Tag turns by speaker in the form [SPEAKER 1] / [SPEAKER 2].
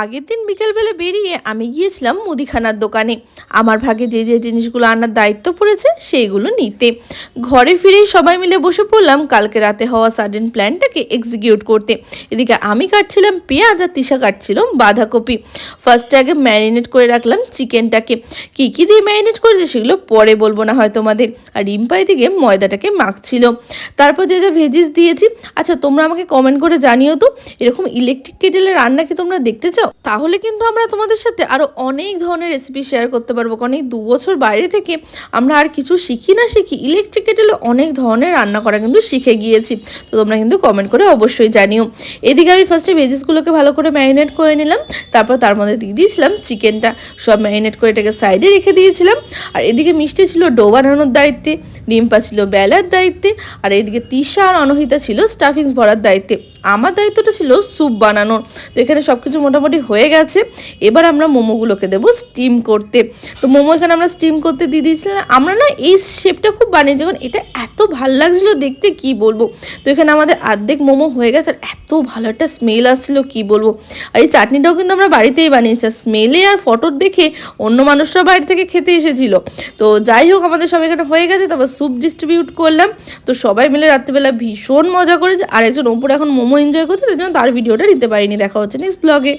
[SPEAKER 1] আগের দিন বিকেলবেলা বেরিয়ে আমি গিয়েছিলাম মুদিখানার দোকানে। আমার ভাগে যে যে জিনিসগুলো আনার দায়িত্ব পড়েছে সেইগুলো নিতে। ঘরে ফিরেই সবাই মিলে বসে পড়লাম কালকে রাতে হওয়া সাডেন প্ল্যানটাকে এক্সিকিউট করতে। এদিকে আমি কাটছিলাম পেঁয়াজ আর তিশা কাটছিল বাঁধাকপি। ফার্স্টে আগে ম্যারিনেট করে রাখলাম চিকেনটাকে। কী কী দিয়ে ম্যারিনেট করেছে সেগুলো পরে বলবো না হয় তোমাদের। আর রিম্পা এদিকে ময়দাটাকে মাখছিল। তারপর যে যে ভেজিস দিয়েছি। আচ্ছা, তোমরা আমাকে কমেন্ট করে জানিও তো, এরকম ইলেকট্রিক কেটেলে রান্না কি তোমরা দেখতে চাও? তাহলে কিন্তু আমরা তোমাদের সাথে আরও অনেক ধরনের রেসিপি শেয়ার করতে পারবো। কারণ এই 2 বছর বাইরে থেকে আমরা আর কিছু শিখি না শিখি, ইলেকট্রিক কেটেলে অনেক ধরনের রান্না করা কিন্তু শিখে গিয়েছি। তো তোমরা কিন্তু কমেন্ট করে অবশ্যই জানিও। এদিকে আমি ফার্স্টে ভেজিসগুলোকে ভালো করে ম্যারিনেট করে নিলাম। তারপর তার মধ্যে দিয়ে দিয়েছিলাম চিকেনটা। সব ম্যারিনেট করে এটাকে সাইডে রেখে দিয়েছিলাম। আর এদিকে মিষ্টি ছিল ডো বানানোর দায়িত্বে, রিম্পা ছিল বেলার দায়িত্বে, আর এদিকে তিশা আর অনহিতা ছিল স্টাফিংস ভরার দায়িত্বে। আমার দায়িত্বটা ছিল স্যুপ বানানোর। তো এখানে সব কিছু মোটামুটি হয়ে গেছে। এবার আমরা মোমোগুলোকে দেবো স্টিম করতে। তো মোমো এখানে আমরা স্টিম করতে দিয়ে দিয়েছিলাম। আমরা না এই শেপটা খুব বানিয়েছি, যখন এটা এত ভালো লাগছিলো দেখতে কি বলবো। তো এখানে আমাদের অর্ধেক মোমো হয়ে গেছে, আর এত ভালো একটা স্মেল আসছিলো কি বলবো। আর এই চাটনিটাও কিন্তু আমরা বাড়িতেই বানিয়েছি। স্মেলে আর ফটোর দেখে অন্য মানুষরা বাইরে থেকে খেতে এসেছিলো। তো যাই হোক, আমাদের সব এখানে হয়ে গেছে। তারপর স্যুপ ডিস্ট্রিবিউট করলাম। তো সবাই মিলে রাত্রিবেলা ভীষণ মজা করেছে। আর একজন ওপরে এখন মোমো এনজয় করছে, তাই জন্য তার ভিডিওটা নিতে পারিনি। দেখা হচ্ছে নেক্সট ব্লগে।